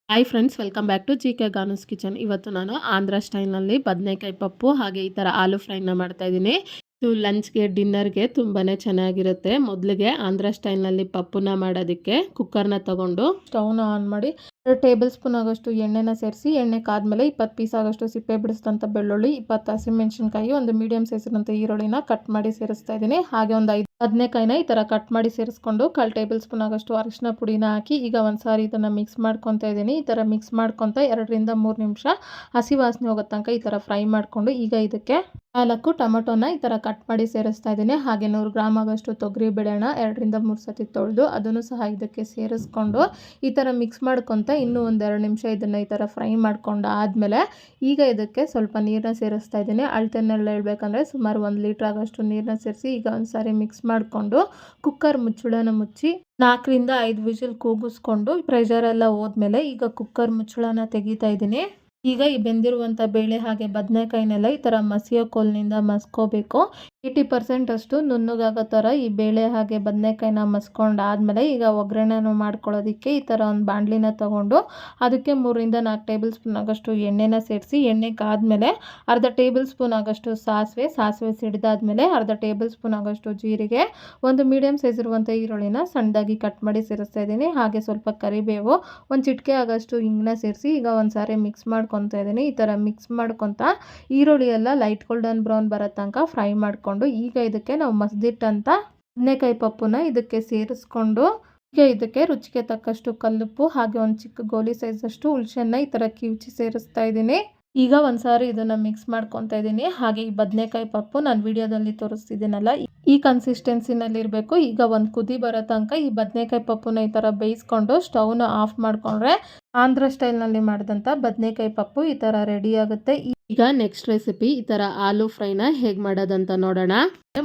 Hi friends, welcome back to GK ಗಾನೂಸ್ kitchen. ಇವತ್ತು ನಾನು ಆಂಧ್ರ ಸ್ಟೈಲ್ನಲ್ಲಿ ಬದನೆಕಾಯಿ ಪಪ್ಪು ಹಾಗೆ ಈ ಥರ ಆಲೂ ಫ್ರೈನ ಮಾಡ್ತಾ ಇದ್ದೀನಿ. ಇದು ಲಂಚ್ಗೆ ಡಿನ್ನರ್ಗೆ ತುಂಬಾ ಚೆನ್ನಾಗಿರುತ್ತೆ. ಮೊದಲಿಗೆ ಆಂಧ್ರ ಸ್ಟೈಲ್ನಲ್ಲಿ ಪಪ್ಪುನ ಮಾಡೋದಕ್ಕೆ ಕುಕ್ಕರ್ನ ತಗೊಂಡು ಸ್ಟವ್ನ ಆನ್ ಮಾಡಿ 2 ಟೇಬಲ್ ಸ್ಪೂನ್ ಆಗೋಷ್ಟು ಎಣ್ಣೆನ ಸೇರಿಸಿ, ಎಣ್ಣೆ ಕಾದ್ಮೇಲೆ 20 ಪೀಸ್ ಆಗೋಷ್ಟು ಸಿಪ್ಪೆ ಬಿಡಿಸಿದಂಥ ಬೆಳ್ಳುಳ್ಳಿ, 20 ಹಸಿಮೆಣಸಿನ್ಕಾಯಿ, ಒಂದು ಮೀಡಿಯಂ ಸೈಜಿನಂಥ ಈರುಳ್ಳಿನ ಕಟ್ ಮಾಡಿ ಸೇರಿಸ್ತಾ ಇದ್ದೀನಿ. ಹಾಗೆ ಒಂದು 5 ಬದನೆಕಾಯಿನ ಈ ಥರ ಕಟ್ ಮಾಡಿ ಸೇರಿಸ್ಕೊಂಡು 1/4 ಟೇಬಲ್ ಸ್ಪೂನ್ ಆಗೋಷ್ಟು ಅರಿಶಿನ ಪುಡಿನ ಹಾಕಿ ಈಗ ಒಂದ್ಸಾರಿ ಇದನ್ನು ಮಿಕ್ಸ್ ಮಾಡ್ಕೊತಾ ಇದ್ದೀನಿ. ಈ ಥರ ಮಿಕ್ಸ್ ಮಾಡ್ಕೊತ 2 ರಿಂದ 3 ನಿಮಿಷ ಹಸಿ ವಾಸನೆ ಹೋಗೋ ತನಕ ಈ ಥರ ಫ್ರೈ ಮಾಡಿಕೊಂಡು ಈಗ ಇದಕ್ಕೆ 4 ಟೊಮೆಟೊನ ಈ ಥರ ಕಟ್ ಮಾಡಿ ಸೇರಿಸ್ತಾ ಇದ್ದೀನಿ. ಹಾಗೆ 100 ಗ್ರಾಮ್ ಆಗೋಷ್ಟು ತೊಗರಿ ಬೇಳೆನ 2 ರಿಂದ 3 ಸತಿ ತೊಳೆದು ಅದನ್ನು ಸಹ ಇದಕ್ಕೆ ಸೇರಿಸ್ಕೊಂಡು ಈ ಥರ ಮಿಕ್ಸ್ ಮಾಡ್ಕೊತ ಇನ್ನೂ ಒಂದು 2 ನಿಮಿಷ ಇದನ್ನು ಈ ಥರ ಫ್ರೈ ಮಾಡ್ಕೊಂಡು ಆದಮೇಲೆ ಈಗ ಇದಕ್ಕೆ ಸ್ವಲ್ಪ ನೀರನ್ನ ಸೇರಿಸ್ತಾ ಇದ್ದೀನಿ. ಅಳತೆನೆಲ್ಲ ಹೇಳ್ಬೇಕಂದ್ರೆ ಸುಮಾರು 1 ಲೀಟ್ರ್ ಆಗೋಷ್ಟು ನೀರನ್ನ ಸೇರಿಸಿ ಈಗ ಒಂದ್ಸಾರಿ ಮಿಕ್ಸ್ ಮಾಡಿಕೊಂಡು ಕುಕ್ಕರ್ ಮುಚ್ಚಳನ ಮುಚ್ಚಿ 4 ರಿಂದ 5 ವಿಸಿಲ್ ಕೂಗಿಸ್ಕೊಂಡು ಪ್ರೆಷರ್ ಎಲ್ಲ ಹೋದ್ಮೇಲೆ ಈಗ ಕುಕ್ಕರ್ ಮುಚ್ಚಳನ ತೆಗಿತಾ ಇದ್ದೀನಿ. ಈಗ ಈ ಬೆಂದಿರುವಂಥ ಬೇಳೆ ಹಾಗೆ ಬದನೆಕಾಯಿನೆಲ್ಲ ಈ ಥರ ಮಸಿಯೋ ಕೋಲ್ನಿಂದ ಮಸ್ಕೋಬೇಕು. 80% ಅಷ್ಟು ನುಣ್ಣಗಾಗೋ ಥರ ಈ ಬೇಳೆ ಹಾಗೆ ಬದನೆಕಾಯಿನ ಮಸ್ಕೊಂಡಾದ್ಮೇಲೆ ಈಗ ಒಗ್ಗರಣೆನ ಮಾಡ್ಕೊಳ್ಳೋದಕ್ಕೆ ಈ ಥರ ಒಂದು ಬಾಣಲಿನ ತೊಗೊಂಡು ಅದಕ್ಕೆ 3 ರಿಂದ 4 ಟೇಬಲ್ ಸ್ಪೂನ್ ಆಗೋಷ್ಟು ಎಣ್ಣೆನ ಸೇರಿಸಿ, ಎಣ್ಣೆ ಕಾದ್ಮೇಲೆ ಅರ್ಧ ಟೇಬಲ್ ಸ್ಪೂನ್ ಆಗೋಷ್ಟು ಸಾಸಿವೆ ಸಿಡಿದಾದ್ಮೇಲೆ ಅರ್ಧ ಟೇಬಲ್ ಸ್ಪೂನ್ ಆಗೋಷ್ಟು ಜೀರಿಗೆ, ಒಂದು ಮೀಡಿಯಂ ಸೈಜ್ ಇರುವಂಥ ಈರುಳ್ಳಿನ ಸಣ್ಣದಾಗಿ ಕಟ್ ಮಾಡಿ ಸೇರಿಸ್ತಾ ಇದ್ದೀನಿ. ಹಾಗೆ ಸ್ವಲ್ಪ ಕರಿಬೇವು, ಒಂದು ಚಿಟಿಕೆ ಆಗೋಷ್ಟು ಹಿಂಗನ್ನ ಸೇರಿಸಿ ಈಗ ಒಂದ್ಸಾರಿ ಮಿಕ್ಸ್ ಮಾಡ್ಕೊತಾ ಇದ್ದೀನಿ. ಈ ಥರ ಮಿಕ್ಸ್ ಮಾಡ್ಕೊತ ಈರುಳ್ಳಿ ಎಲ್ಲ ಲೈಟ್ ಗೋಲ್ಡನ್ ಬ್ರೌನ್ ಬರೋ ತನಕ ಫ್ರೈ ಮಾಡ್ಕೊಂಡು ಈಗ ಇದಕ್ಕೆ ನಾವು ಮಸ್ದಿಟ್ಟಂಥ ಬದನೆಕಾಯಿ ಪಪ್ಪುನ ಇದಕ್ಕೆ ಸೇರಿಸ್ಕೊಂಡು ಈಗ ಇದಕ್ಕೆ ರುಚಿಗೆ ತಕ್ಕಷ್ಟು ಕಲ್ಲುಪ್ಪು ಹಾಗೆ ಒಂದು ಚಿಕ್ಕ ಗೋಲಿ ಸೈಜ್ ಅಷ್ಟು ಹುಣಸೆಹಣ್ಣನ್ನ ಈ ಥರ ಕಿವುಚಿ ಸೇರಿಸ್ತಾ ಇದ್ದೀನಿ. ಈಗ ಒಂದ್ಸಾರಿ ಇದನ್ನು ಮಿಕ್ಸ್ ಮಾಡ್ಕೊತಾ ಇದ್ದೀನಿ. ಹಾಗೆ ಈ ಬದನೆಕಾಯಿ ಪಪ್ಪು ನಾನು ವಿಡಿಯೋದಲ್ಲಿ ತೋರಿಸ್ತಿದ್ದೀನಲ್ಲ ಈ ಕನ್ಸಿಸ್ಟೆನ್ಸಿನಲ್ಲಿ ಇರಬೇಕು. ಈಗ ಒಂದು ಕುದಿ ಬರೋ ತನಕ ಈ ಬದನೆಕಾಯಿ ಪಪ್ಪುನ ಈ ಥರ ಬೇಯಿಸ್ಕೊಂಡು ಸ್ಟವ್ನ ಆಫ್ ಮಾಡಿಕೊಂಡ್ರೆ ಆಂಧ್ರ ಸ್ಟೈಲ್ನಲ್ಲಿ ಮಾಡಿದಂಥ ಬದನೆಕಾಯಿ ಪಪ್ಪು ಈ ಥರ ರೆಡಿ ಆಗುತ್ತೆ. ಈಗ ನೆಕ್ಸ್ಟ್ ರೆಸಿಪಿ ಈ ಥರ ಆಲೂ ಫ್ರೈನ ಹೇಗೆ ಮಾಡೋದಂತ ನೋಡೋಣ.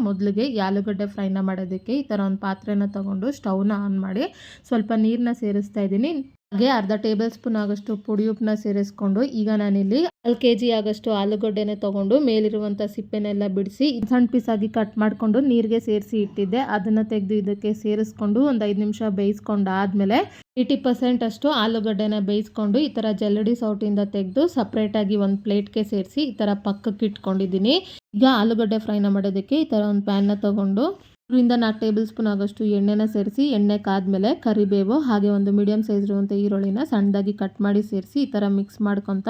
ಮೊದಲಿಗೆ ಈ ಆಲೂಗಡ್ಡೆ ಫ್ರೈನ ಮಾಡೋದಕ್ಕೆ ಈ ಥರ ಒಂದು ಪಾತ್ರೆನ ತಗೊಂಡು ಸ್ಟವ್ನ ಆನ್ ಮಾಡಿ ಸ್ವಲ್ಪ ನೀರನ್ನ ಸೇರಿಸ್ತಾ ಇದ್ದೀನಿ. ಹಾಗೆ ಅರ್ಧ ಟೇಬಲ್ ಸ್ಪೂನ್ ಆಗೋಷ್ಟು ಪುಡಿ ಉಪ್ಪನ್ನ ಸೇರಿಸ್ಕೊಂಡು ಈಗ ನಾನಿಲ್ಲಿ 1 kg ಆಗೋಷ್ಟು ಆಲೂಗಡ್ಡೆನೆ ತೊಗೊಂಡು ಮೇಲಿರುವಂಥ ಸಿಪ್ಪೆನೆಲ್ಲ ಬಿಡಿಸಿ ಸಣ್ಣ ಪೀಸಾಗಿ ಕಟ್ ಮಾಡಿಕೊಂಡು ನೀರಿಗೆ ಸೇರಿಸಿ ಇಟ್ಟಿದ್ದೆ. ಅದನ್ನು ತೆಗೆದು ಇದಕ್ಕೆ ಸೇರಿಸ್ಕೊಂಡು ಒಂದು 5 ನಿಮಿಷ ಬೇಯಿಸ್ಕೊಂಡು ಆದಮೇಲೆ 80% ಅಷ್ಟು ಆಲೂಗಡ್ಡೆನ ಬೇಯಿಸ್ಕೊಂಡು ಈ ಥರ ಜಲ್ಲಡಿ ಸೌಟಿಂದ ತೆಗೆದು ಸಪ್ರೇಟಾಗಿ ಒಂದು ಪ್ಲೇಟ್ಗೆ ಸೇರಿಸಿ ಈ ಥರ ಪಕ್ಕಕ್ಕೆ ಇಟ್ಕೊಂಡಿದ್ದೀನಿ. ಈಗ ಆಲೂಗಡ್ಡೆ ಫ್ರೈನ ಮಾಡೋದಕ್ಕೆ ಈ ಥರ ಒಂದು ಪ್ಯಾನ್ನ ತೊಗೊಂಡು 3 ರಿಂದ 4 ಟೇಬಲ್ ಸ್ಪೂನ್ ಆಗೋಷ್ಟು ಎಣ್ಣೆನ ಸೇರಿಸಿ, ಎಣ್ಣೆ ಕಾದ್ಮೇಲೆ ಕರಿಬೇವು ಹಾಗೆ ಒಂದು ಮೀಡಿಯಂ ಸೈಜ್ ಇರುವಂಥ ಈರುಳ್ಳಿನ ಸಣ್ಣದಾಗಿ ಕಟ್ ಮಾಡಿ ಸೇರಿಸಿ ಈ ಥರ ಮಿಕ್ಸ್ ಮಾಡ್ಕೊತ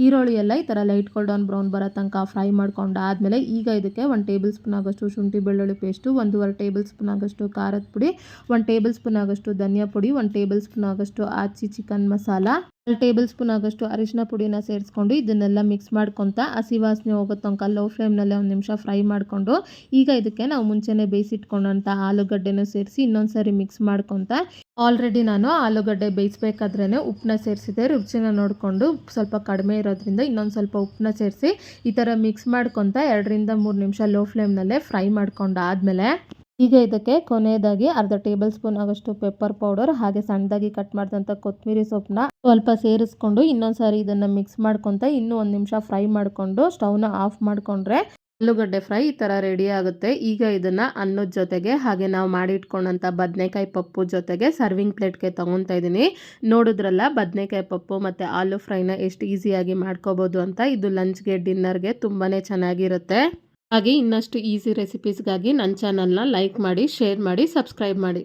ಈರುಳ್ಳಿ ಎಲ್ಲ ಈ ಥರ ಲೈಟ್ ಗೋಲ್ಡನ್ ಬ್ರೌನ್ ಬರೋ ತನಕ ಫ್ರೈ ಮಾಡ್ಕೊಂಡು ಆದಮೇಲೆ ಈಗ ಇದಕ್ಕೆ 1 ಟೇಬಲ್ ಸ್ಪೂನ್ ಆಗೋಷ್ಟು ಶುಂಠಿ ಬೆಳ್ಳುಳ್ಳಿ ಪೇಸ್ಟು, 1.5 ಟೇಬಲ್ ಸ್ಪೂನ್ ಆಗೋಷ್ಟು ಖಾರದ ಪುಡಿ, 1 ಟೇಬಲ್ ಸ್ಪೂನ್ ಆಗೋಷ್ಟು ಧನಿಯಾ ಪುಡಿ, 1 ಟೇಬಲ್ ಸ್ಪೂನ್ ಆಗೋಷ್ಟು ಆಚಿ ಚಿಕನ್ ಮಸಾಲ, 1 ಟೇಬಲ್ ಸ್ಪೂನ್ ಆಗೋಷ್ಟು ಅರಿಶಿನ ಪುಡಿನ ಸೇರಿಸ್ಕೊಂಡು ಇದನ್ನೆಲ್ಲ ಮಿಕ್ಸ್ ಮಾಡ್ಕೊತ ಹಸಿ ವಾಸನೆ ಹೋಗೋ ತನಕ ಲೋ ಫ್ಲೇಮ್ನಲ್ಲೇ 1 ನಿಮಿಷ ಫ್ರೈ ಮಾಡಿಕೊಂಡು ಈಗ ಇದಕ್ಕೆ ನಾವು ಮುಂಚೆನೇ ಬೇಯಿಸಿಟ್ಕೊಂಡಂಥ ಆಲೂಗಡ್ಡೆನೂ ಸೇರಿಸಿ ಇನ್ನೊಂದ್ಸರಿ ಮಿಕ್ಸ್ ಮಾಡ್ಕೊತ ಆಲ್ರೆಡಿ ನಾನು ಆಲೂಗಡ್ಡೆ ಬೇಯಿಸ್ಬೇಕಾದ್ರೇ ಉಪ್ಪನ್ನ ಸೇರಿಸಿದೆ. ರುಚಿನ ನೋಡಿಕೊಂಡು ಸ್ವಲ್ಪ ಕಡಿಮೆ ಇರೋದ್ರಿಂದ ಇನ್ನೊಂದು ಸ್ವಲ್ಪ ಉಪ್ಪನ್ನ ಸೇರಿಸಿ ಈ ಥರ ಮಿಕ್ಸ್ ಮಾಡ್ಕೊತ 2 ರಿಂದ 3 ನಿಮಿಷ ಲೋ ಫ್ಲೇಮ್ನಲ್ಲೇ ಫ್ರೈ ಮಾಡ್ಕೊಂಡು ಆದಮೇಲೆ ಈಗ ಇದಕ್ಕೆ ಕೊನೆಯದಾಗಿ ಅರ್ಧ ಟೇಬಲ್ ಸ್ಪೂನ್ ಆಗೋಷ್ಟು ಪೆಪ್ಪರ್ ಪೌಡರ್ ಹಾಗೆ ಸಣ್ಣದಾಗಿ ಕಟ್ ಮಾಡಿದಂಥ ಕೊತ್ತಂಬರಿ ಸೊಪ್ಪನ್ನ ಸ್ವಲ್ಪ ಸೇರಿಸ್ಕೊಂಡು ಇನ್ನೊಂದ್ಸಾರಿ ಇದನ್ನು ಮಿಕ್ಸ್ ಮಾಡ್ಕೊತ ಇನ್ನೂ 1 ನಿಮಿಷ ಫ್ರೈ ಮಾಡಿಕೊಂಡು ಸ್ಟವ್ನ ಆಫ್ ಮಾಡಿಕೊಂಡ್ರೆ ಆಲೂಗಡ್ಡೆ ಫ್ರೈ ಈ ಥರ ರೆಡಿ ಆಗುತ್ತೆ. ಈಗ ಇದನ್ನು ಅನ್ನದ ಜೊತೆಗೆ ಹಾಗೆ ನಾವು ಮಾಡಿಟ್ಕೊಂಡಂಥ ಬದನೆಕಾಯಿ ಪಪ್ಪು ಜೊತೆಗೆ ಸರ್ವಿಂಗ್ ಪ್ಲೇಟ್ಗೆ ತೊಗೊತಾ ಇದ್ದೀನಿ. ನೋಡಿದ್ರಲ್ಲ ಬದನೆಕಾಯಿ ಪಪ್ಪು ಮತ್ತು ಆಲೂ ಫ್ರೈನ ಎಷ್ಟು ಈಸಿಯಾಗಿ ಮಾಡ್ಕೋಬೋದು ಅಂತ. ಇದು ಲಂಚ್ಗೆ ಡಿನ್ನರ್ಗೆ ತುಂಬಾ ಚೆನ್ನಾಗಿರುತ್ತೆ. ಹಾಗೆ ಇನ್ನಷ್ಟು ಈಸಿ ರೆಸಿಪೀಸ್ಗಾಗಿ ನನ್ನ ಚಾನಲ್ನ ಲೈಕ್ ಮಾಡಿ, ಶೇರ್ ಮಾಡಿ, ಸಬ್ಸ್ಕ್ರೈಬ್ ಮಾಡಿ.